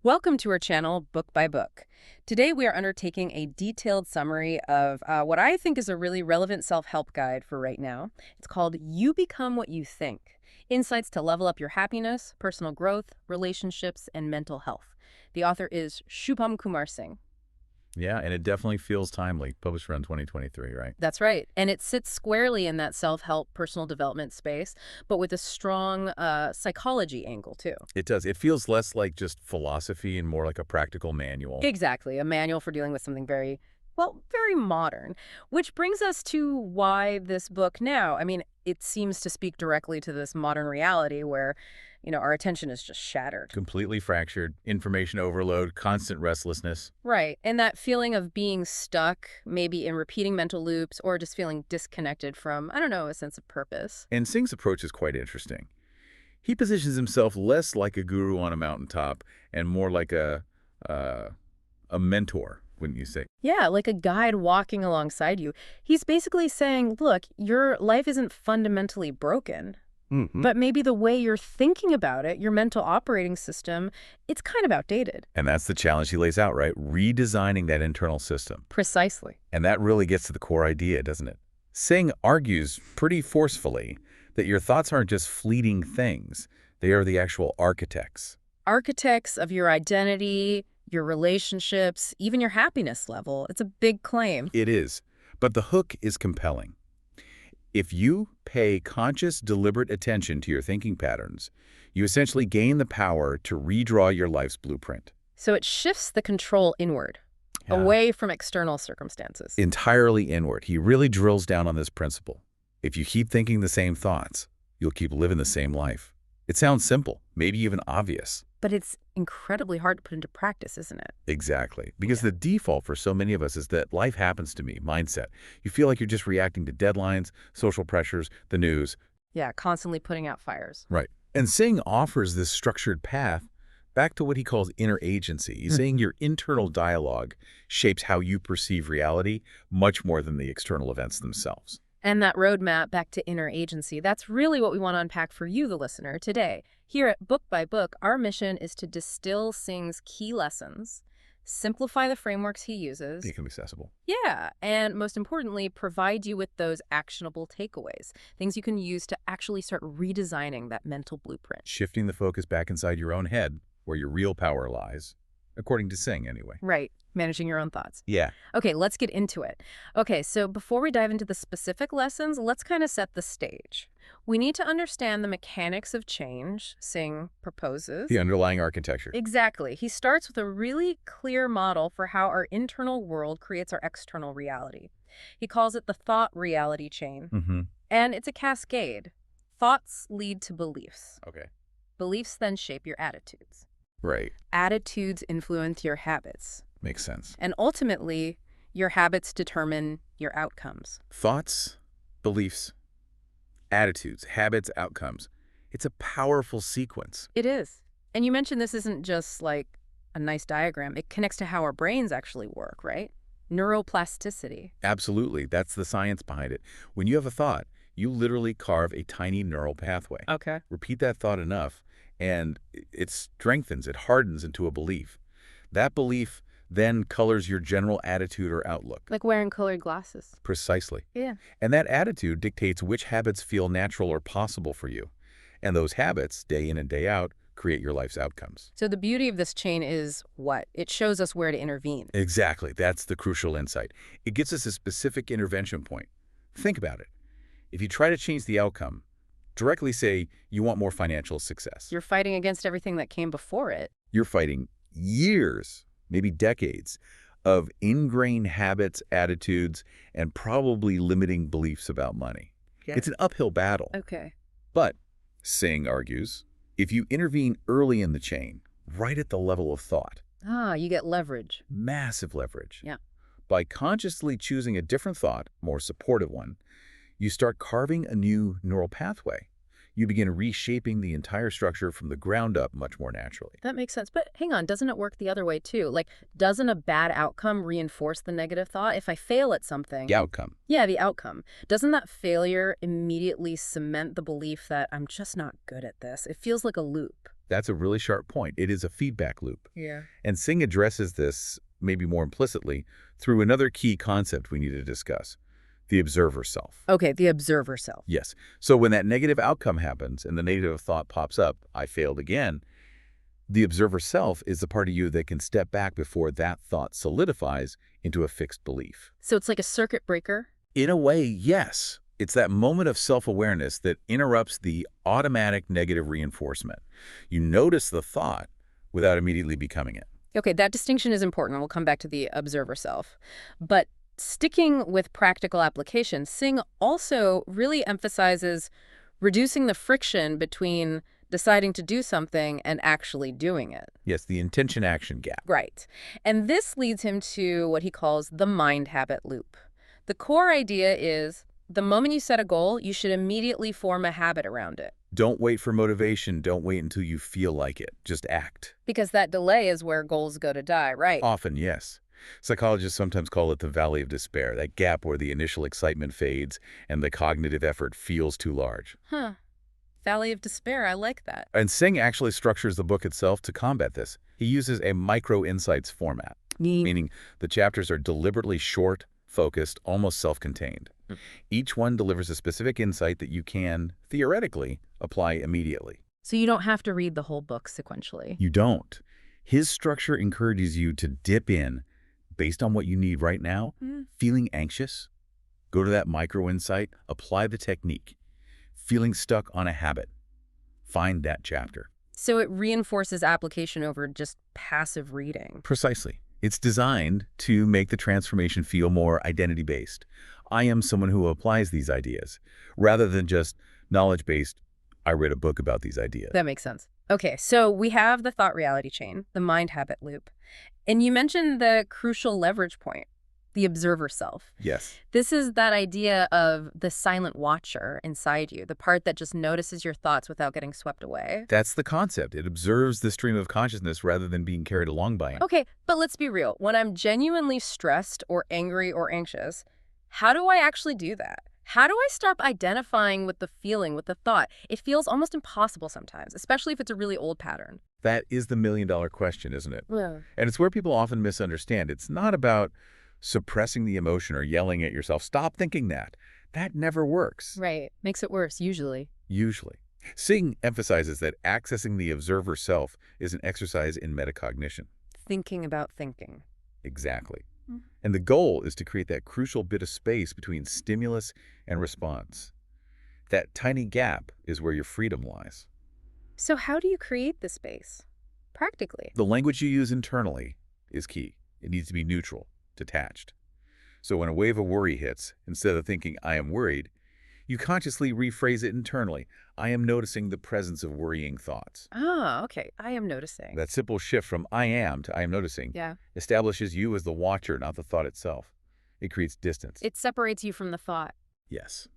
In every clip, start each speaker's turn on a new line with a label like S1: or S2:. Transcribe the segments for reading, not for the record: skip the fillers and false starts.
S1: Welcome to our channel, Book by Book. Today we are undertaking a detailed summary of what I think is a really relevant self-help guide for right now. It's called You Become What You Think: Insights to Level Up Your Happiness, Personal Growth, Relationships, and Mental Health. The author is Shubham Kumar Singh.
S2: Yeah, and it definitely feels timely. Published around 2023, right?
S1: That's right. And it sits squarely in that self-help, personal development space, but with a strong psychology angle, too.
S2: It does. It feels less like just philosophy and more like a practical manual.
S1: Exactly, a manual for dealing with something very, well, very modern. Which brings us to why this book now. I mean, it seems to speak directly to this modern reality where, our attention is just shattered.
S2: Completely fractured, information overload, constant restlessness.
S1: Right, and that feeling of being stuck, maybe in repeating mental loops, or just feeling disconnected from, I don't know, a sense of purpose.
S2: And Singh's approach is quite interesting. He positions himself less like a guru on a mountaintop and more like a mentor, wouldn't you say?
S1: Yeah, like a guide walking alongside you. He's basically saying, look, your life isn't fundamentally broken. But maybe the way you're thinking about it, your mental operating system, it's kind of outdated.
S2: And that's the challenge he lays out, right? Redesigning that internal system.
S1: Precisely.
S2: And that really gets to the core idea, doesn't it? Singh argues pretty forcefully that your thoughts aren't just fleeting things. They are the actual architects.
S1: Architects of your identity, your relationships, even your happiness level. It's a big claim.
S2: It is. But the hook is compelling. If you pay conscious, deliberate attention to your thinking patterns, you essentially gain the power to redraw your life's blueprint.
S1: So it shifts the control inward, away from external circumstances.
S2: Entirely inward. He really drills down on this principle. If you keep thinking the same thoughts, you'll keep living the same life. It sounds simple, maybe even obvious.
S1: But it's incredibly hard to put into practice, isn't it?
S2: Exactly. Because the default for so many of us is that life happens to me mindset. You feel like you're just reacting to deadlines, social pressures, the news.
S1: Yeah, constantly putting out fires.
S2: Right. And Singh offers this structured path back to what he calls inner agency. He's saying your internal dialogue shapes how you perceive reality much more than the external events themselves.
S1: And that roadmap back to inner agency, that's really what we want to unpack for you, the listener, today. Here at Book by Book, our mission is to distill Singh's key lessons, simplify the frameworks he uses.
S2: Make them accessible.
S1: Yeah, and most importantly, provide you with those actionable takeaways, things you can use to actually start redesigning that mental blueprint.
S2: Shifting the focus back inside your own head, where your real power lies, according to Singh anyway.
S1: Right, managing your own thoughts.
S2: Yeah.
S1: Okay, let's get into it. Okay, so before we dive into the specific lessons, let's kind of set the stage. We need to understand the mechanics of change Singh proposes.
S2: The underlying architecture.
S1: Exactly. He starts with a really clear model for how our internal world creates our external reality. He calls it the thought reality chain. And it's a cascade. Thoughts lead to beliefs.
S2: Okay.
S1: Beliefs then shape your attitudes.
S2: Right.
S1: Attitudes influence your habits.
S2: Makes sense.
S1: And ultimately, your habits determine your outcomes.
S2: Thoughts, beliefs, attitudes, habits, outcomes. It's a powerful sequence.
S1: It is. And you mentioned this isn't just like a nice diagram. It connects to how our brains actually work, right? Neuroplasticity.
S2: Absolutely. That's the science behind it. When you have a thought, you literally carve a tiny neural pathway.
S1: Okay.
S2: Repeat that thought enough, and it strengthens, it hardens into a belief. That belief then colors your general attitude or outlook.
S1: Like wearing colored glasses.
S2: Precisely.
S1: Yeah.
S2: And that attitude dictates which habits feel natural or possible for you. And those habits, day in and day out, create your life's outcomes.
S1: So the beauty of this chain is what? It shows us where to intervene.
S2: Exactly. That's the crucial insight. It gets us a specific intervention point. Think about it. If you try to change the outcome, directly say you want more financial success.
S1: You're fighting against everything that came before it.
S2: You're fighting years, maybe decades, of ingrained habits, attitudes, and probably limiting beliefs about money.
S1: Yeah.
S2: It's an uphill battle.
S1: Okay.
S2: But, Singh argues, if you intervene early in the chain, right at the level of thought,
S1: You get leverage.
S2: massive leverage.
S1: Yeah.
S2: By consciously choosing a different thought, more supportive one, you start carving a new neural pathway. You begin reshaping the entire structure from the ground up much more naturally.
S1: That makes sense. But hang on, doesn't it work the other way too? Like, doesn't a bad outcome reinforce the negative thought? If I fail at something...
S2: The outcome.
S1: Yeah, the outcome. Doesn't that failure immediately cement the belief that I'm just not good at this? It feels like a loop.
S2: That's a really sharp point. It is a feedback loop.
S1: Yeah.
S2: And Singh addresses this, maybe more implicitly, through another key concept we need to discuss, the observer self.
S1: Okay, the observer self.
S2: Yes. So when that negative outcome happens and the negative thought pops up, I failed again, the observer self is the part of you that can step back before that thought solidifies into a fixed belief.
S1: So it's like a circuit breaker?
S2: In a way, yes. It's that moment of self-awareness that interrupts the automatic negative reinforcement. You notice the thought without immediately becoming it.
S1: Okay, that distinction is important. We'll come back to the observer self. But sticking with practical application, Singh also really emphasizes reducing the friction between deciding to do something and actually doing it.
S2: Yes, the intention-action gap.
S1: Right. And this leads him to what he calls the mind habit loop. The core idea is the moment you set a goal, you should immediately form a habit around it.
S2: Don't wait for motivation. Don't wait until you feel like it. Just act.
S1: Because that delay is where goals go to die, right?
S2: Often, yes. Psychologists sometimes call it the valley of despair, that gap where the initial excitement fades and the cognitive effort feels too large.
S1: Huh. Valley of despair, I like that.
S2: And Singh actually structures the book itself to combat this. He uses a micro-insights format, meaning the chapters are deliberately short, focused, almost self-contained. Each one delivers a specific insight that you can, theoretically, apply immediately.
S1: So you don't have to read the whole book sequentially.
S2: You don't. His structure encourages you to dip in based on what you need right now. Feeling anxious? Go to that micro-insight, apply the technique. Feeling stuck on a habit? Find that chapter.
S1: So it reinforces application over just passive reading.
S2: Precisely. It's designed to make the transformation feel more identity-based. I am someone who applies these ideas, rather than just knowledge-based, I read a book about these ideas.
S1: That makes sense. Okay, so we have the thought reality chain, the mind habit loop. And you mentioned the crucial leverage point, the observer self.
S2: Yes.
S1: This is that idea of the silent watcher inside you, the part that just notices your thoughts without getting swept away.
S2: That's the concept. It observes the stream of consciousness rather than being carried along by it.
S1: Okay, but let's be real. When I'm genuinely stressed or angry or anxious, how do I actually do that? How do I stop identifying with the feeling, with the thought? It feels almost impossible sometimes, especially if it's a really old pattern.
S2: That is the million-dollar question, isn't it?
S1: Yeah.
S2: And it's where people often misunderstand. It's not about suppressing the emotion or yelling at yourself. Stop thinking that. That never works.
S1: Right. Makes it worse, usually.
S2: Usually. Singh emphasizes that accessing the observer self is an exercise in metacognition.
S1: Thinking about thinking.
S2: Exactly. And the goal is to create that crucial bit of space between stimulus and response. That tiny gap is where your freedom lies.
S1: So how do you create this space? Practically.
S2: The language you use internally is key. It needs to be neutral, detached. So when a wave of worry hits, instead of thinking, I am worried, you consciously rephrase it internally. I am noticing the presence of worrying thoughts.
S1: Ah, okay. I am noticing.
S2: That simple shift from I am to I am noticing establishes you as the watcher, not the thought itself. It creates distance.
S1: It separates you from the thought.
S2: Yes.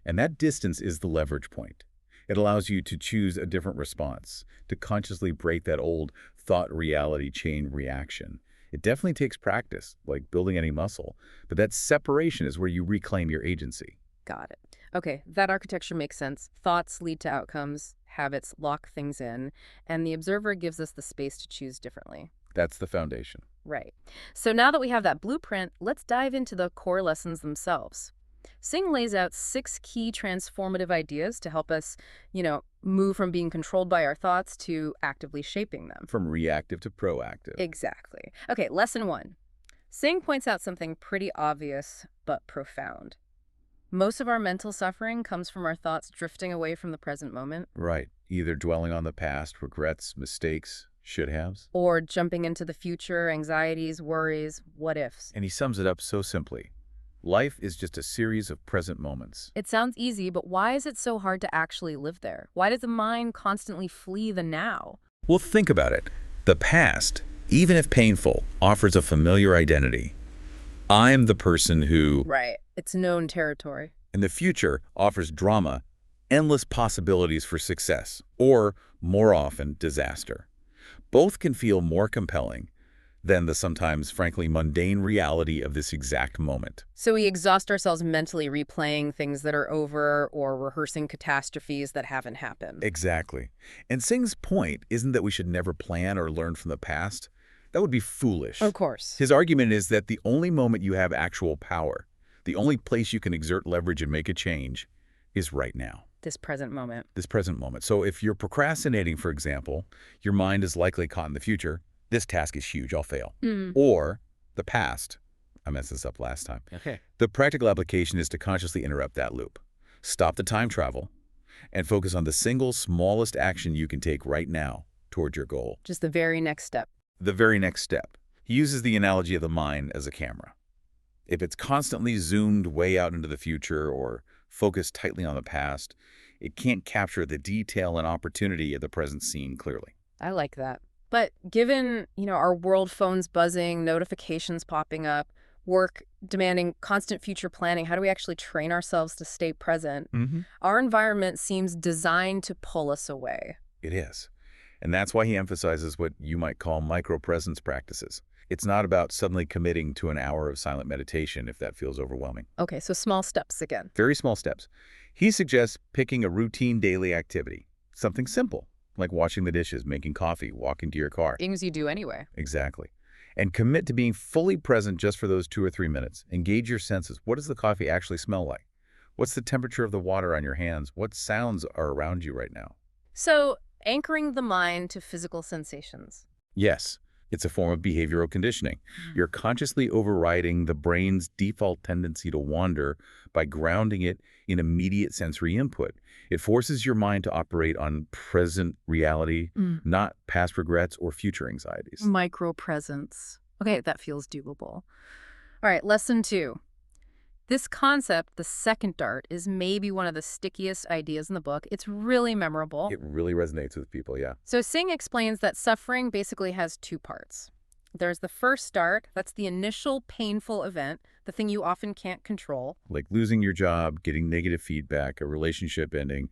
S2: And that distance is the leverage point. It allows you to choose a different response, to consciously break that old thought-reality chain reaction. It definitely takes practice, like building any muscle, but that separation is where you reclaim your agency.
S1: Got it. Okay, that architecture makes sense. Thoughts lead to outcomes, habits lock things in, and the observer gives us the space to choose differently.
S2: That's the foundation.
S1: Right. So now that we have that blueprint, let's dive into the core lessons themselves. Singh lays out 6 key transformative ideas to help us, move from being controlled by our thoughts to actively shaping them.
S2: From reactive to proactive.
S1: Exactly. Okay, lesson 1. Singh points out something pretty obvious but profound. Most of our mental suffering comes from our thoughts drifting away from the present moment.
S2: Right. Either dwelling on the past, regrets, mistakes, should-haves.
S1: Or jumping into the future, anxieties, worries, what-ifs.
S2: And he sums it up so simply. Life is just a series of present moments.
S1: It sounds easy, but why is it so hard to actually live there? Why does the mind constantly flee the now?
S2: Well, think about it. The past, even if painful, offers a familiar identity. I'm the person who...
S1: Right. It's known territory.
S2: And the future offers drama, endless possibilities for success, or, more often, disaster. Both can feel more compelling. than the sometimes, frankly, mundane reality of this exact moment.
S1: So we exhaust ourselves mentally replaying things that are over or rehearsing catastrophes that haven't happened.
S2: Exactly. And Singh's point isn't that we should never plan or learn from the past. That would be
S1: Of
S2: foolish.
S1: course.
S2: His argument is that the only moment you have actual power, the only place you can exert leverage and make a change, is right now.
S1: This present moment.
S2: This present moment. So if you're procrastinating, for example, your mind is likely caught in the future. This task is huge, I'll fail. Or the past. I messed this up last time.
S1: Okay.
S2: The practical application is to consciously interrupt that loop. Stop the time travel and focus on the single smallest action you can take right now toward your goal.
S1: Just the very next step.
S2: The very next step. He uses the analogy of the mind as a camera. If it's constantly zoomed way out into the future or focused tightly on the past, it can't capture the detail and opportunity of the present scene clearly.
S1: I like that. But given, our world phones buzzing, notifications popping up, work demanding constant future planning, how do we actually train ourselves to stay present? Our environment seems designed to pull us away.
S2: It is. And that's why he emphasizes what you might call micro-presence practices. It's not about suddenly committing to an hour of silent meditation if that feels overwhelming.
S1: Okay, so small steps again.
S2: Very small steps. He suggests picking a routine daily activity, something simple, like washing the dishes, making coffee, walking to your car.
S1: Things you do anyway.
S2: Exactly. And commit to being fully present just for those 2 or 3 minutes. Engage your senses. What does the coffee actually smell like? What's the temperature of the water on your hands? What sounds are around you right now?
S1: So, anchoring the mind to physical sensations.
S2: Yes, it's a form of behavioral conditioning. You're consciously overriding the brain's default tendency to wander by grounding it in immediate sensory input. It forces your mind to operate on present reality, not past regrets or future anxieties.
S1: Micro-presence. Okay, that feels doable. All right, lesson 2. This concept, the second dart, is maybe one of the stickiest ideas in the book. It's really memorable.
S2: It really resonates with people, yeah.
S1: So Singh explains that suffering basically has 2 parts. There's the first dart, that's the initial painful event, the thing you often can't control.
S2: Like losing your job, getting negative feedback, a relationship ending,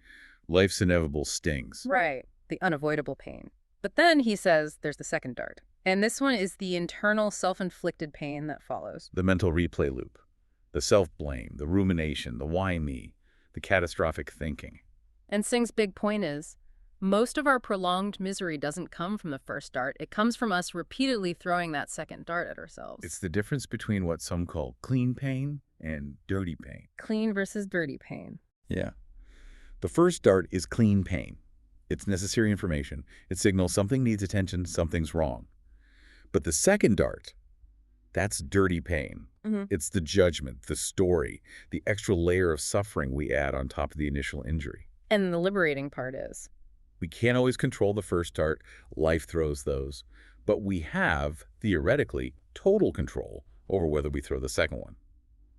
S2: life's inevitable stings.
S1: Right, the unavoidable pain. But then, he says, there's the second dart. And this one is the internal self-inflicted pain that follows.
S2: The mental replay loop. The self-blame, the rumination, the why me, the catastrophic thinking.
S1: And Singh's big point is, most of our prolonged misery doesn't come from the first dart. It comes from us repeatedly throwing that second dart at ourselves.
S2: It's the difference between what some call clean pain and dirty pain.
S1: Clean versus dirty pain.
S2: Yeah. The first dart is clean pain. It's necessary information. It signals something needs attention, something's wrong. But the second dart, that's dirty pain. It's the judgment, the story, the extra layer of suffering we add on top of the initial injury.
S1: And the liberating part is,
S2: we can't always control the first dart. Life throws those. But we have, theoretically, total control over whether we throw the second one.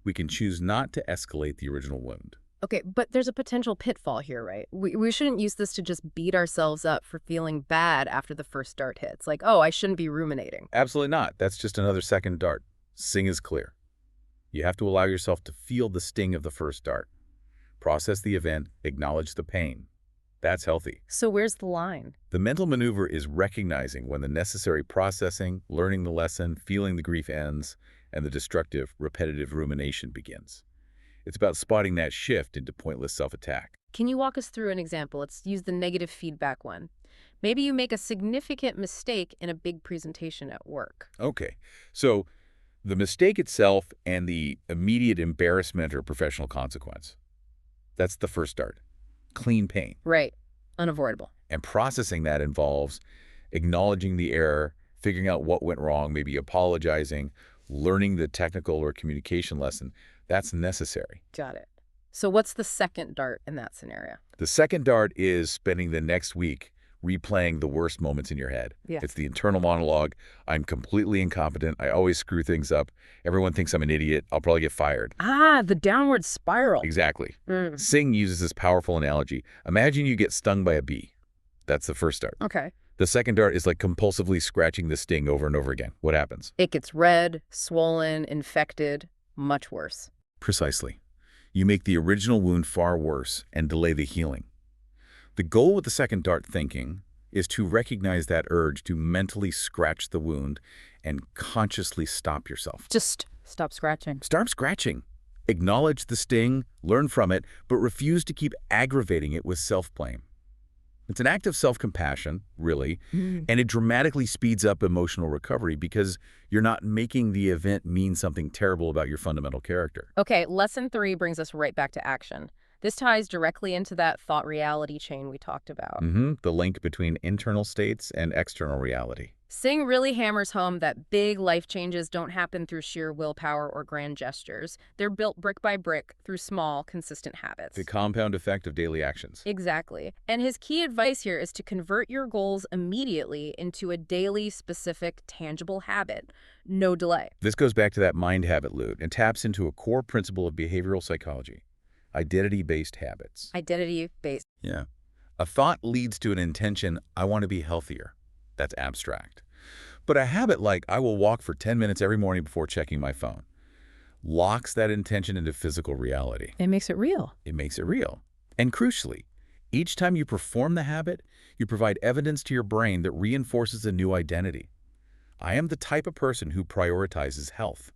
S2: We can choose not to escalate the original wound.
S1: okay, but there's a potential pitfall here, right? We shouldn't use this to just beat ourselves up for feeling bad after the first dart hits. Like, oh, I shouldn't be ruminating.
S2: Absolutely not. That's just another second dart. Singh is clear. You have to allow yourself to feel the sting of the first dart. Process the event, acknowledge the pain. That's healthy.
S1: So where's the line?
S2: The mental maneuver is recognizing when the necessary processing, learning the lesson, feeling the grief ends, and the destructive, repetitive rumination begins. It's about spotting that shift into pointless self-attack.
S1: Can you walk us through an example? Let's use the negative feedback one. Maybe you make a significant mistake in a big presentation at work.
S2: Okay, so the mistake itself and the immediate embarrassment or professional consequence. That's the first dart. Clean pain.
S1: Right. Unavoidable.
S2: And processing that involves acknowledging the error, figuring out what went wrong, maybe apologizing, learning the technical or communication lesson. That's necessary.
S1: Got it. So what's the second dart in that scenario?
S2: The second dart is spending the next week replaying the worst moments in your head.
S1: Yeah.
S2: It's the internal monologue. I'm completely incompetent. I always screw things up. Everyone thinks I'm an idiot. I'll probably get fired.
S1: Ah, the downward spiral.
S2: Exactly. Singh uses this powerful analogy. Imagine you get stung by a bee. That's the first dart.
S1: Okay.
S2: The second dart is like compulsively scratching the sting over and over again. What happens?
S1: It gets red, swollen, infected, much worse.
S2: Precisely. You make the original wound far worse and delay the healing. The goal with the second dart thinking, is to recognize that urge to mentally scratch the wound and consciously stop yourself.
S1: Just stop scratching.
S2: Start scratching. Acknowledge the sting, learn from it, but refuse to keep aggravating it with self-blame. It's an act of self-compassion, really, and it dramatically speeds up emotional recovery because you're not making the event mean something terrible about your fundamental character.
S1: Okay, lesson 3 brings us right back to action. This ties directly into that thought-reality chain we talked about.
S2: The link between internal states and external reality.
S1: Singh really hammers home that big life changes don't happen through sheer willpower or grand gestures. They're built brick by brick through small, consistent habits.
S2: The compound effect of daily actions.
S1: Exactly. And his key advice here is to convert your goals immediately into a daily, specific, tangible habit. No delay.
S2: This goes back to that mind habit loop and taps into a core principle of behavioral psychology: identity-based habits.
S1: Identity-based.
S2: Yeah. A thought leads to an intention, I want to be healthier. That's abstract. But a habit like, I will walk for 10 minutes every morning before checking my phone, locks that intention into physical reality.
S1: It makes it real.
S2: It makes it real. And crucially, each time you perform the habit, you provide evidence to your brain that reinforces a new identity. I am the type of person who prioritizes health.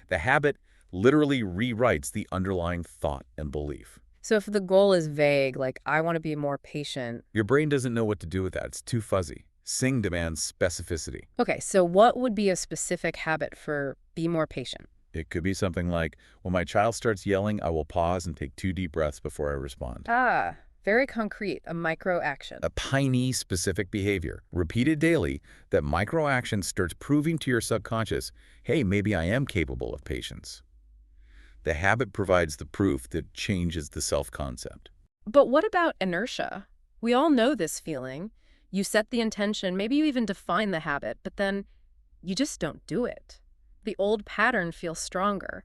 S2: The habit literally rewrites the underlying thought and belief.
S1: So if the goal is vague, like I want to be more patient.
S2: Your brain doesn't know what to do with that. It's too fuzzy. Singh demands specificity.
S1: Okay, so what would be a specific habit for be more patient?
S2: It could be something like, when my child starts yelling, I will pause and take 2 deep breaths before I respond.
S1: Ah, very concrete, a micro action.
S2: A tiny, specific behavior, repeated daily, that micro action starts proving to your subconscious, hey, maybe I am capable of patience. The habit provides the proof that changes the self-concept.
S1: But what about inertia? We all know this feeling. You set the intention, maybe you even define the habit, but then you just don't do it. The old pattern feels stronger.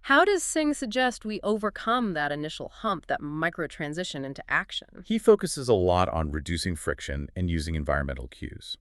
S1: How does Singh suggest we overcome that initial hump, that micro transition into action?
S2: He focuses a lot on reducing friction and using environmental cues.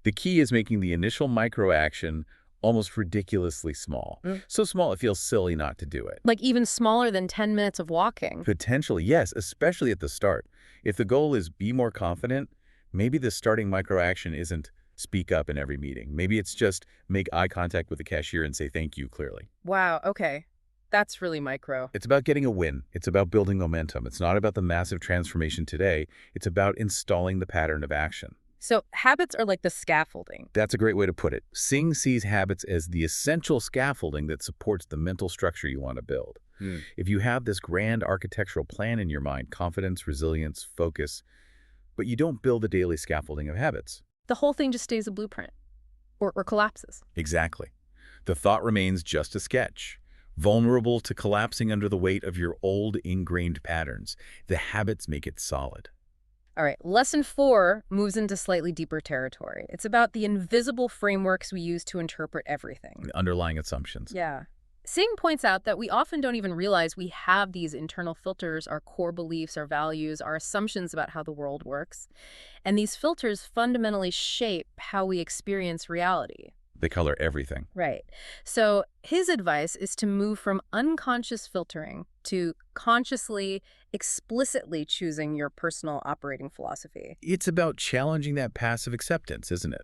S2: The key is making the initial micro action almost ridiculously small. So small it feels silly not to do it.
S1: Like even smaller than 10 minutes of walking?
S2: Potentially, yes, especially at the start. If the goal is be more confident, maybe the starting micro action isn't speak up in every meeting. Maybe it's just make eye contact with the cashier and say thank you clearly.
S1: Wow, okay. That's really micro.
S2: It's about getting a win. It's about building momentum. It's not about the massive transformation today. It's about installing the pattern of action.
S1: So habits are like the scaffolding.
S2: That's a great way to put it. Singh sees habits as the essential scaffolding that supports the mental structure you want to build. If you have this grand architectural plan in your mind, confidence, resilience, focus, but you don't build the daily scaffolding of habits.
S1: The whole thing just stays a blueprint or collapses.
S2: Exactly. The thought remains just a sketch, vulnerable to collapsing under the weight of your old ingrained patterns. The habits make it solid.
S1: All right, lesson 4 moves into slightly deeper territory. It's about the invisible frameworks we use to interpret everything.
S2: The underlying assumptions.
S1: Yeah. Singh points out that we often don't even realize we have these internal filters, our core beliefs, our values, our assumptions about how the world works. And these filters fundamentally shape how we experience reality.
S2: They color everything.
S1: Right. So his advice is to move from unconscious filtering to consciously, explicitly choosing your personal operating philosophy.
S2: It's about challenging that passive acceptance, isn't it?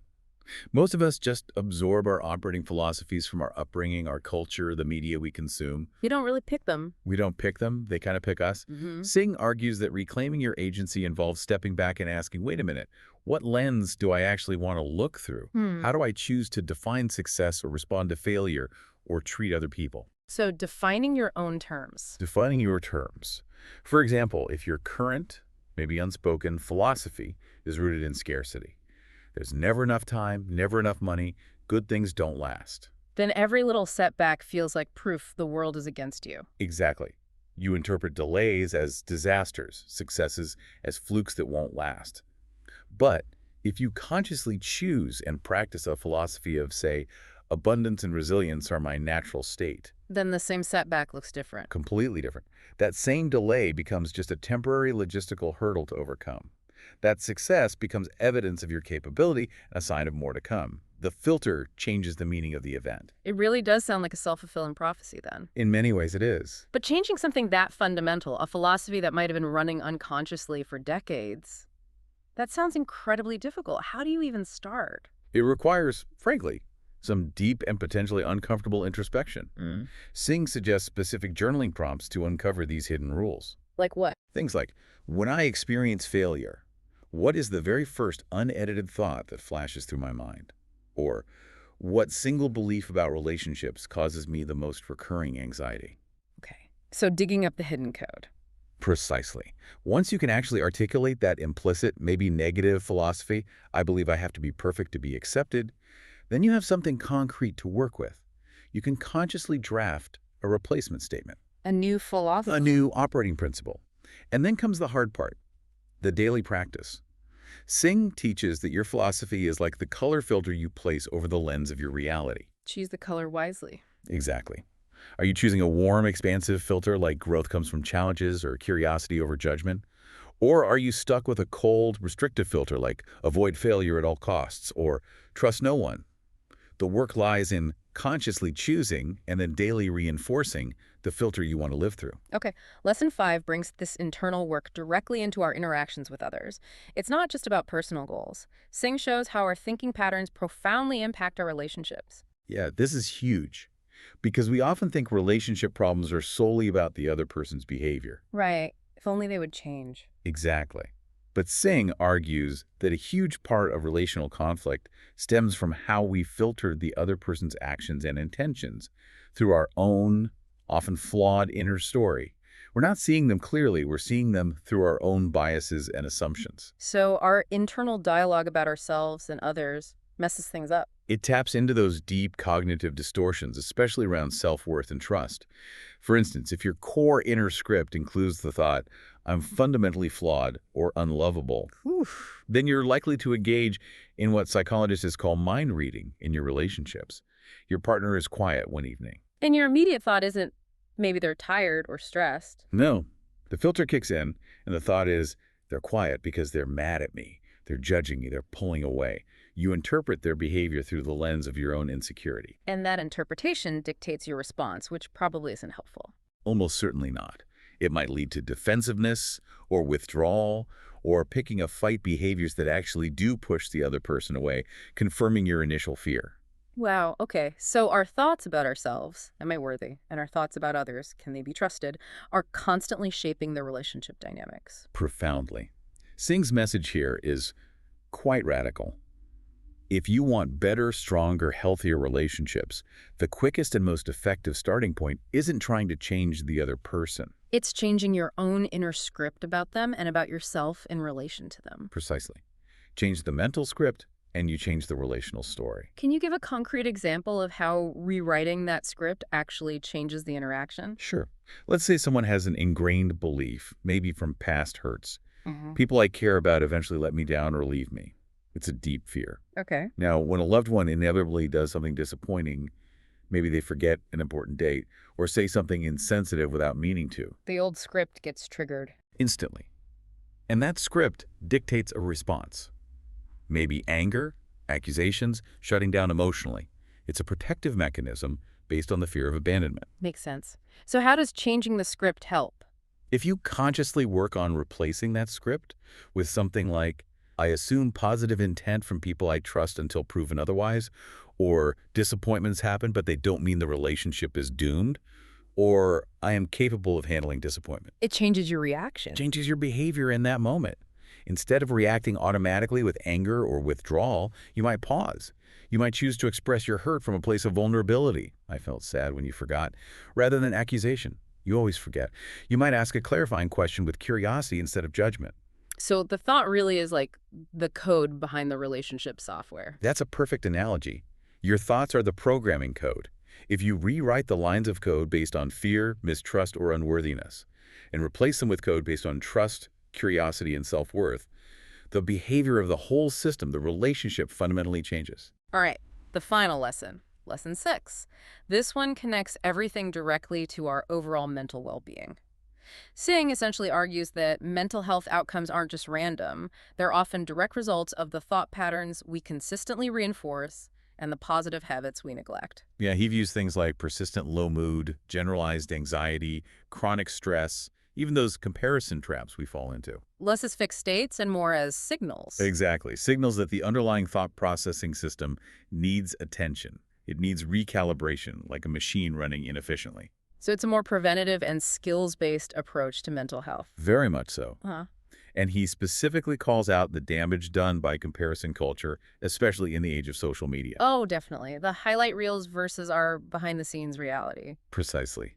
S2: Most of us just absorb our operating philosophies from our upbringing, our culture, the media we consume.
S1: You don't really pick them.
S2: We don't pick them. They kind of pick us. Singh argues that reclaiming your agency involves stepping back and asking, wait a minute, what lens do I actually want to look through? How do I choose to define success or respond to failure or treat other people?
S1: So defining your own terms.
S2: Defining your terms. For example, if your current, maybe unspoken, philosophy is rooted in scarcity. There's never enough time, never enough money, good things don't last.
S1: Then every little setback feels like proof the world is against you.
S2: Exactly. You interpret delays as disasters, successes as flukes that won't last. But if you consciously choose and practice a philosophy of, say, abundance and resilience are my natural state.
S1: Then the same setback looks different.
S2: Completely different. That same delay becomes just a temporary logistical hurdle to overcome. That success becomes evidence of your capability and a sign of more to come. The filter changes the meaning of the event.
S1: It really does sound like a self-fulfilling prophecy then.
S2: In many ways it is.
S1: But changing something that fundamental, a philosophy that might have been running unconsciously for decades, That sounds incredibly difficult. How do you even start?
S2: It requires, frankly, some deep and potentially uncomfortable introspection.
S1: Mm.
S2: Singh suggests specific journaling prompts to uncover these hidden rules.
S1: Like what?
S2: Things like, when I experience failure, what is the very first unedited thought that flashes through my mind? Or, what single belief about relationships causes me the most recurring anxiety?
S1: Okay. So digging up the hidden code.
S2: Precisely. Once you can actually articulate that implicit, maybe negative philosophy, I believe I have to be perfect to be accepted, then you have something concrete to work with. You can consciously draft a replacement statement,
S1: A new
S2: a
S1: philosophy.
S2: new operating principle. And then comes the hard part, the daily practice. Singh teaches that your philosophy is like the color filter you place over the lens of your reality.
S1: Choose the color wisely.
S2: Exactly. Are you choosing a warm, expansive filter like growth comes from challenges or curiosity over judgment? Or are you stuck with a cold, restrictive filter like avoid failure at all costs or trust no one? The work lies in consciously choosing and then daily reinforcing the filter you want to live through.
S1: Okay, lesson 5 brings this internal work directly into our interactions with others. It's not just about personal goals. Singh shows how our thinking patterns profoundly impact our relationships.
S2: Yeah, this is huge because we often think relationship problems are solely about the other person's behavior.
S1: Right. If only they would change.
S2: Exactly. But Singh argues that a huge part of relational conflict stems from how we filter the other person's actions and intentions through our own, often flawed inner story. We're not seeing them clearly, we're seeing them through our own biases and assumptions.
S1: So our internal dialogue about ourselves and others messes things up.
S2: It taps into those deep cognitive distortions, especially around self-worth and trust. For instance, if your core inner script includes the thought, I'm fundamentally flawed or unlovable,
S1: Oof.
S2: then you're likely to engage in what psychologists call mind reading in your relationships. Your partner is quiet one evening.
S1: And your immediate thought isn't maybe they're tired or stressed.
S2: No, the filter kicks in, and the thought is, they're quiet because they're mad at me. They're judging me. They're pulling away. You interpret their behavior through the lens of your own insecurity.
S1: And that interpretation dictates your response, which probably isn't helpful.
S2: Almost certainly not. It might lead to defensiveness or withdrawal or picking a fight behaviors that actually do push the other person away, confirming your initial fear.
S1: Wow, okay. So our thoughts about ourselves, am I worthy, and our thoughts about others, can they be trusted, are constantly shaping the relationship dynamics.
S2: Profoundly. Singh's message here is quite radical. If you want better, stronger, healthier relationships, the quickest and most effective starting point isn't trying to change the other person.
S1: It's changing your own inner script about them and about yourself in relation to them.
S2: Precisely. Change the mental script, and you change the relational story.
S1: Can you give a concrete example of how rewriting that script actually changes the interaction?
S2: Sure. Let's say someone has an ingrained belief, maybe from past hurts.
S1: Hmm.
S2: People I care about eventually let me down or leave me. It's a deep fear.
S1: Okay.
S2: Now, when a loved one inevitably does something disappointing, maybe they forget an important date or say something insensitive without meaning to,
S1: The old script gets triggered.
S2: instantly. And that script dictates a response. Maybe anger, accusations, shutting down emotionally. It's a protective mechanism based on the fear of abandonment.
S1: Makes sense. So how does changing the script help?
S2: If you consciously work on replacing that script with something like, I assume positive intent from people I trust until proven otherwise, or disappointments happen but they don't mean the relationship is doomed, or I am capable of handling disappointment.
S1: It changes your reaction.
S2: Changes your behavior in that moment. Instead of reacting automatically with anger or withdrawal, you might pause. You might choose to express your hurt from a place of vulnerability. I felt sad when you forgot, rather than accusation. You always forget. You might ask a clarifying question with curiosity instead of judgment.
S1: So the thought really is like the code behind the relationship software.
S2: That's a perfect analogy. Your thoughts are the programming code. If you rewrite the lines of code based on fear, mistrust, or unworthiness, and replace them with code based on trust, curiosity, and self-worth, the behavior of the whole system, the relationship, fundamentally changes.
S1: All right, the final lesson, lesson 6. This one connects everything directly to our overall mental well-being. Singh essentially argues that mental health outcomes aren't just random. They're often direct results of the thought patterns we consistently reinforce and the positive habits we neglect.
S2: Yeah, he views things like persistent low mood, generalized anxiety, chronic stress, even those comparison traps we fall into.
S1: Less as fixed states and more as signals.
S2: Exactly. Signals that the underlying thought processing system needs attention. It needs recalibration, like a machine running inefficiently.
S1: So it's a more preventative and skills-based approach to mental health.
S2: Very much so.
S1: Huh.
S2: And he specifically calls out the damage done by comparison culture, especially in the age of social media.
S1: Oh, definitely. The highlight reels versus our behind-the-scenes reality.
S2: Precisely.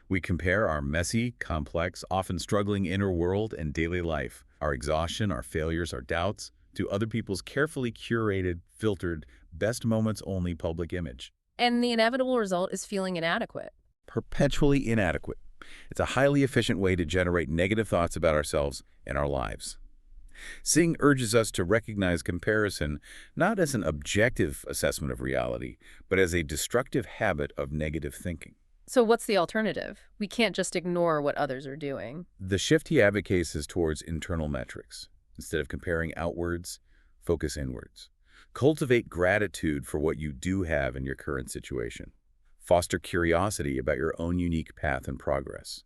S2: We compare our messy, complex, often struggling inner world and daily life, our exhaustion, our failures, our doubts, to other people's carefully curated, filtered, best moments only public image.
S1: And the inevitable result is feeling inadequate.
S2: Perpetually inadequate. It's a highly efficient way to generate negative thoughts about ourselves and our lives. Singh urges us to recognize comparison not as an objective assessment of reality, but as a destructive habit of negative thinking.
S1: So what's the alternative? We can't just ignore what others are doing.
S2: The shift he advocates is towards internal metrics. Instead of comparing outwards, focus inwards. Cultivate gratitude for what you do have in your current situation. Foster curiosity about your own unique path and progress.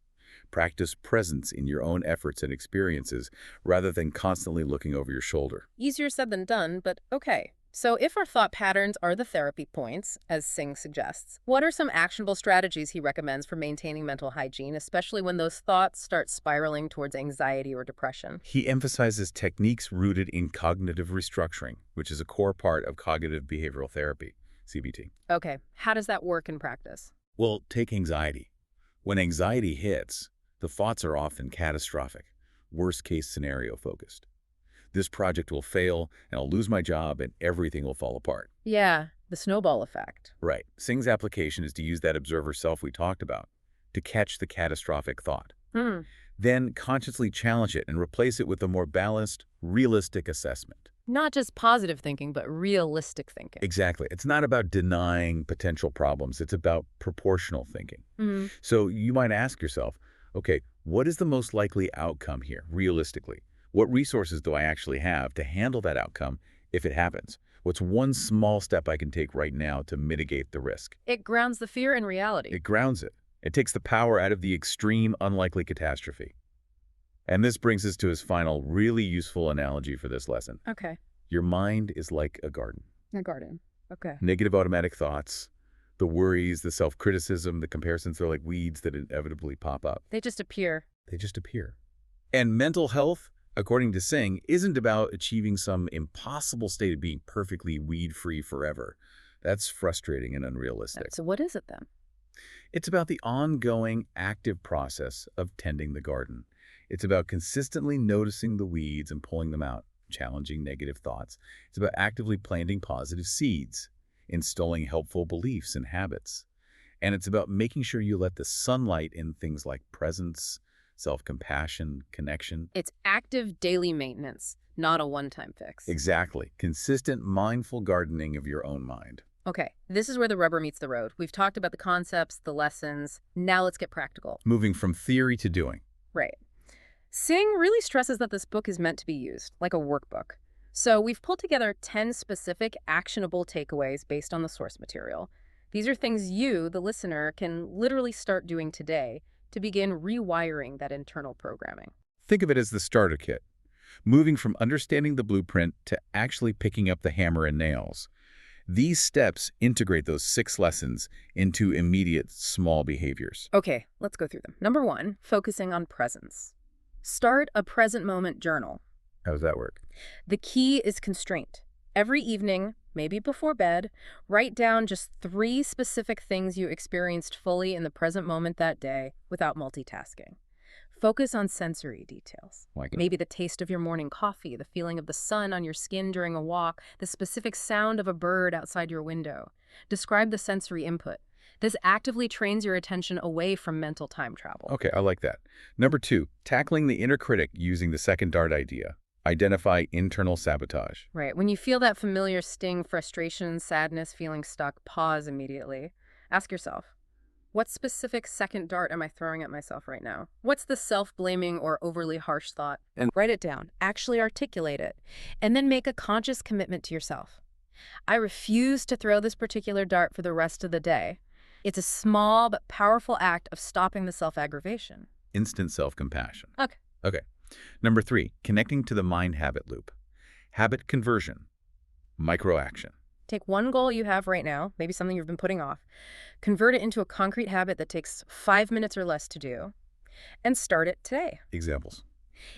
S2: Practice presence in your own efforts and experiences rather than constantly looking over your shoulder.
S1: Easier said than done, but okay. So if our thought patterns are the therapy points, as Singh suggests, what are some actionable strategies he recommends for maintaining mental hygiene, especially when those thoughts start spiraling towards anxiety or depression?
S2: He emphasizes techniques rooted in cognitive restructuring, which is a core part of cognitive behavioral therapy, CBT.
S1: Okay, how does that work in practice?
S2: Well, take anxiety. When anxiety hits, the thoughts are often catastrophic, worst-case scenario focused. This project will fail, and I'll lose my job, and everything will fall apart.
S1: Yeah, the snowball effect.
S2: Right. Singh's application is to use that observer self we talked about, to catch the catastrophic thought.
S1: Hmm.
S2: Then consciously challenge it and replace it with a more balanced, realistic assessment.
S1: Not just positive thinking, but realistic thinking.
S2: Exactly. It's not about denying potential problems. It's about proportional thinking.
S1: Hmm.
S2: So you might ask yourself, okay, what is the most likely outcome here, realistically? What resources do I actually have to handle that outcome if it happens? What's one small step I can take right now to mitigate the risk?
S1: It grounds the fear in reality.
S2: It grounds it. It takes the power out of the extreme, unlikely catastrophe. And this brings us to his final, really useful analogy for this lesson.
S1: Okay.
S2: Your mind is like a garden.
S1: A garden. Okay.
S2: Negative automatic thoughts, the worries, the self-criticism, the comparisons, they're like weeds that inevitably pop up.
S1: They just appear.
S2: They just appear. And mental health, according to Singh, isn't about achieving some impossible state of being perfectly weed-free forever. That's frustrating and unrealistic.
S1: So what is it then?
S2: It's about the ongoing, active process of tending the garden. It's about consistently noticing the weeds and pulling them out, challenging negative thoughts. It's about actively planting positive seeds, installing helpful beliefs and habits. And it's about making sure you let the sunlight in things like presence, self-compassion, connection.
S1: It's active daily maintenance, not a one-time fix.
S2: Exactly. Consistent, mindful gardening of your own mind.
S1: Okay, this is where the rubber meets the road. We've talked about the concepts, the lessons. Now let's get practical.
S2: Moving from theory to doing.
S1: Right. Singh really stresses that this book is meant to be used, like a workbook. So we've pulled together 10 specific actionable takeaways based on the source material. These are things you, the listener, can literally start doing today to begin rewiring that internal programming.
S2: Think of it as the starter kit, moving from understanding the blueprint to actually picking up the hammer and nails. These steps integrate those 6 lessons into immediate small behaviors.
S1: Okay, let's go through them. Number 1, focusing on presence. Start a present moment journal.
S2: How does that work?
S1: The key is constraint. Every evening, maybe before bed, write down just 3 specific things you experienced fully in the present moment that day without multitasking. Focus on sensory details. Maybe the taste of your morning coffee, the feeling of the sun on your skin during a walk, the specific sound of a bird outside your window. Describe the sensory input. This actively trains your attention away from mental time travel.
S2: Okay, I like that. Number 2, tackling the inner critic using the second DART idea. Identify internal sabotage.
S1: Right. When you feel that familiar sting, frustration, sadness, feeling stuck, pause immediately. Ask yourself, what specific second dart am I throwing at myself right now? What's the self-blaming or overly harsh thought? And write it down. Actually articulate it. And then make a conscious commitment to yourself. I refuse to throw this particular dart for the rest of the day. It's a small but powerful act of stopping the self-aggravation.
S2: instant self-compassion.
S1: Okay.
S2: Okay. Number 3, connecting to the mind-habit loop. Habit conversion, micro-action.
S1: Take one goal you have right now, maybe something you've been putting off, convert it into a concrete habit that takes 5 minutes or less to do, and start it today.
S2: Examples.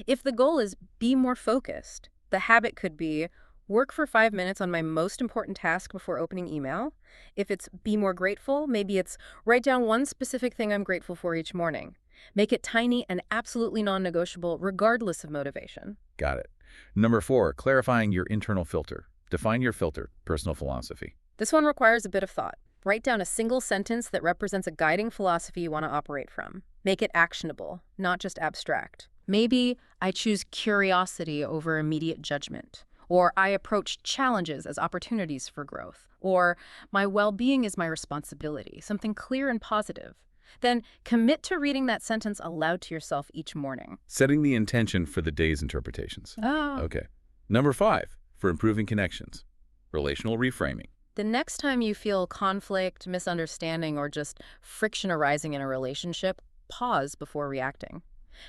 S1: If the goal is be more focused, the habit could be work for 5 minutes on my most important task before opening email. If it's be more grateful, maybe it's write down one specific thing I'm grateful for each morning. Make it tiny and absolutely non-negotiable regardless of motivation.
S2: Got it. Number 4, clarifying your internal filter. Define your filter, personal philosophy.
S1: This one requires a bit of thought. Write down a single sentence that represents a guiding philosophy you want to operate from. Make it actionable, not just abstract. Maybe I choose curiosity over immediate judgment. Or I approach challenges as opportunities for growth. Or my well-being is my responsibility, something clear and positive. Then commit to reading that sentence aloud to yourself each morning.
S2: Setting the intention for the day's interpretations.
S1: Oh.
S2: Okay. Number 5, for improving connections. Relational reframing.
S1: The next time you feel conflict, misunderstanding, or just friction arising in a relationship, pause before reacting.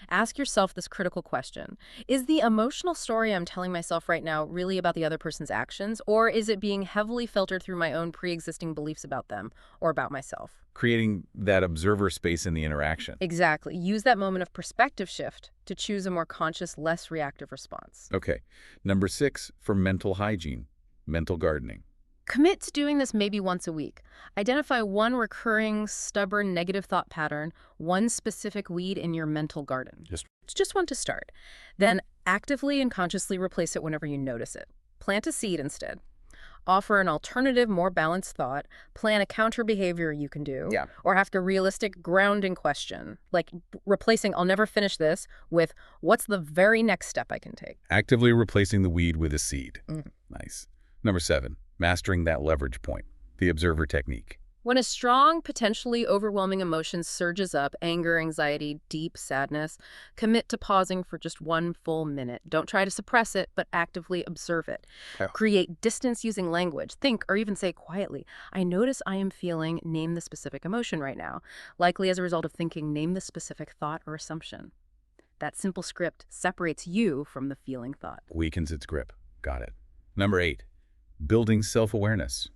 S1: Ask yourself this critical question. Is the emotional story I'm telling myself right now really about the other person's actions, or is it being heavily filtered through my own pre-existing beliefs about them or about myself?
S2: Creating that observer space in the interaction.
S1: Exactly. Use that moment of perspective shift to choose a more conscious, less reactive response.
S2: Okay. Number 6, for mental hygiene, mental gardening.
S1: Commit to doing this maybe once a week. Identify one recurring, stubborn, negative thought pattern, one specific weed in your mental garden. It's just one to start. Then actively and consciously replace it whenever you notice it. Plant a seed instead. Offer an alternative, more balanced thought. Plan a counter behavior you can do.
S2: Yeah.
S1: Or ask a realistic, grounding question, like replacing I'll never finish this with what's the very next step I can take.
S2: Actively replacing the weed with a seed.
S1: Mm.
S2: Nice. Number 7, mastering that leverage point, the observer technique.
S1: When a strong, potentially overwhelming emotion surges up, anger, anxiety, deep sadness, commit to pausing for just one full minute. Don't try to suppress it, but actively observe it.
S2: Oh.
S1: Create distance using language. Think or even say quietly, I notice I am feeling, name the specific emotion right now. Likely as a result of thinking, name the specific thought or assumption. That simple script separates you from the feeling thought.
S2: Weakens its grip. Got it. Number 8, building self-awareness.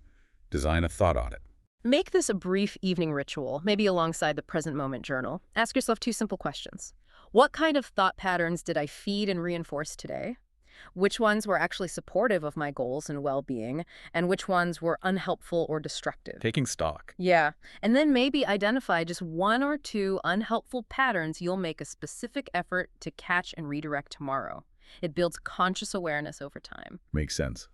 S2: Design a thought audit.
S1: Make this a brief evening ritual, maybe alongside the present moment journal. Ask yourself 2 simple questions. What kind of thought patterns did I feed and reinforce today? Which ones were actually supportive of my goals and well-being? And which ones were unhelpful or destructive?
S2: Taking stock.
S1: Yeah. And then maybe identify just 1 or 2 unhelpful patterns you'll make a specific effort to catch and redirect tomorrow. It builds conscious awareness over time.
S2: Makes sense.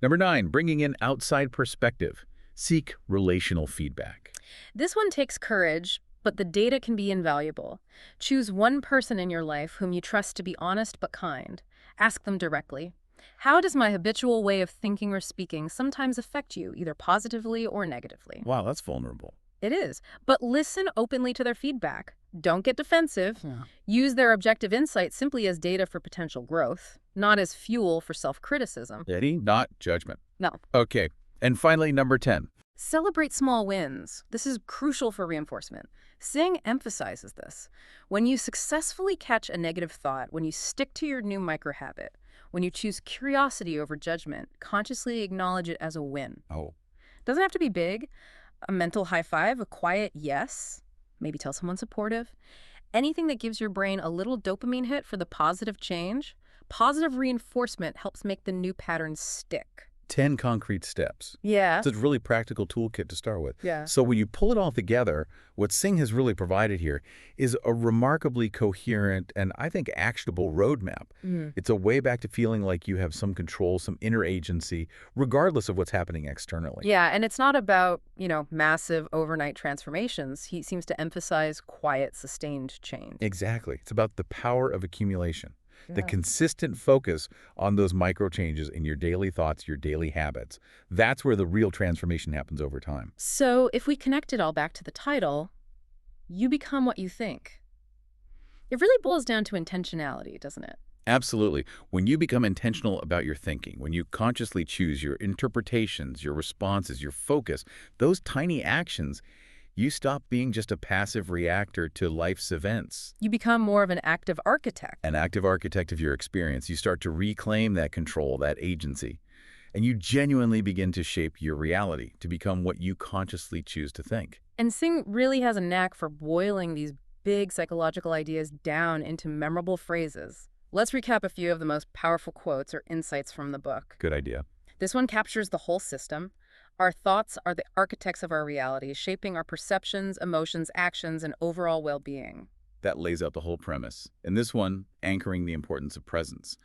S2: Number 9, bringing in outside perspective. Seek relational feedback.
S1: This one takes courage, but the data can be invaluable. Choose one person in your life whom you trust to be honest but kind. Ask them directly. How does my habitual way of thinking or speaking sometimes affect you, either positively or negatively?
S2: Wow, that's vulnerable.
S1: It is. But listen openly to their feedback. Don't get defensive.
S2: Yeah.
S1: Use their objective insight simply as data for potential growth, not as fuel for self-criticism.
S2: Ready? Not judgment.
S1: No.
S2: Okay. And finally, number 10.
S1: Celebrate small wins. This is crucial for reinforcement. Singh emphasizes this. When you successfully catch a negative thought, when you stick to your new micro-habit, when you choose curiosity over judgment, consciously acknowledge it as a win.
S2: Oh.
S1: Doesn't have to be big. A mental high five, a quiet yes, maybe tell someone supportive. Anything that gives your brain a little dopamine hit for the positive change. Positive reinforcement helps make the new patterns stick.
S2: 10 concrete steps.
S1: Yeah.
S2: It's a really practical toolkit to start with.
S1: Yeah.
S2: So when you pull it all together, what Singh has really provided here is a remarkably coherent and I think actionable roadmap. It's a way back to feeling like you have some control, some inner agency, regardless of what's happening externally.
S1: Yeah, and it's not about, massive overnight transformations. He seems to emphasize quiet, sustained change.
S2: Exactly. It's about the power of accumulation. The
S1: Yeah.
S2: consistent focus on those micro changes in your daily thoughts, your daily habits. That's where the real transformation happens over time.
S1: So if we connect it all back to the title, you become what you think. It really boils down to intentionality, doesn't it?
S2: Absolutely. When you become intentional about your thinking, when you consciously choose your interpretations, your responses, your focus, those tiny actions, You stop being just a passive reactor to life's events.
S1: You become more of an active architect.
S2: An active architect of your experience. You start to reclaim that control, that agency, and you genuinely begin to shape your reality to become what you consciously choose to think.
S1: And Singh really has a knack for boiling these big psychological ideas down into memorable phrases. Let's recap a few of the most powerful quotes or insights from the book.
S2: Good idea.
S1: This one captures the whole system. Our thoughts are the architects of our reality, shaping our perceptions, emotions, actions, and overall well-being.
S2: That lays out the whole premise. And this one, anchoring the importance of presence.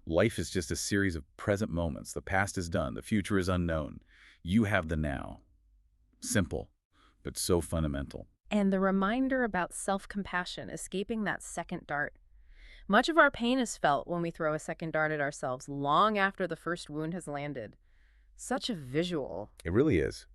S2: Life is just a series of present moments. The past is done. The future is unknown. You have the now. Simple, but so fundamental.
S1: And the reminder about self-compassion, escaping that second dart. Much of our pain is felt when we throw a second dart at ourselves long after the first wound has landed. Such a visual.
S2: It really is.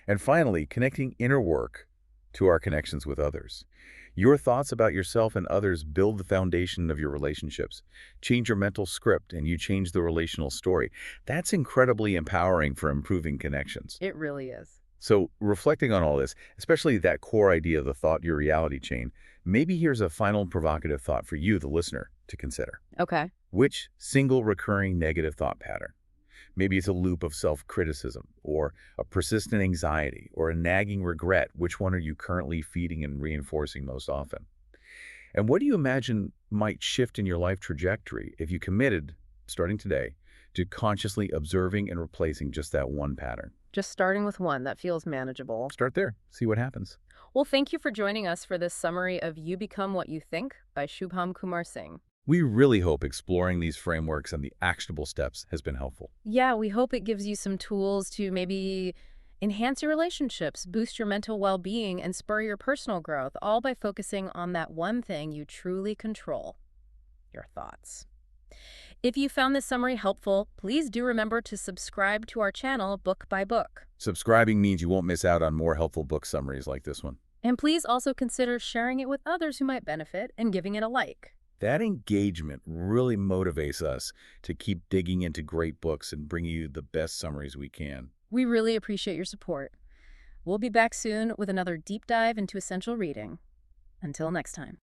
S2: And finally, connecting inner work to our connections with others. Your thoughts about yourself and others build the foundation of your relationships. Change your mental script and you change the relational story. That's incredibly empowering for improving connections.
S1: It really is.
S2: So, reflecting on all this, especially that core idea of the thought your reality chain, maybe here's a final provocative thought for you, the listener, to consider.
S1: Okay.
S2: Which single recurring negative thought pattern? Maybe it's a loop of self-criticism, or a persistent anxiety, or a nagging regret. Which one are you currently feeding and reinforcing most often? And what do you imagine might shift in your life trajectory if you committed, starting today, to consciously observing and replacing just that one pattern?
S1: Just starting with one that feels manageable.
S2: Start there. See what happens.
S1: Well, thank you for joining us for this summary of You Become What You Think by Shubham Kumar Singh.
S2: We really hope exploring these frameworks and the actionable steps has been helpful.
S1: Yeah, we hope it gives you some tools to maybe enhance your relationships, boost your mental well-being, and spur your personal growth, all by focusing on that one thing you truly control, your thoughts. If you found this summary helpful, please do remember to subscribe to our channel Book by Book.
S2: Subscribing means you won't miss out on more helpful book summaries like this one.
S1: And please also consider sharing it with others who might benefit and giving it a like.
S2: That engagement really motivates us to keep digging into great books and bringing you the best summaries we can.
S1: We really appreciate your support. We'll be back soon with another deep dive into essential reading. Until next time.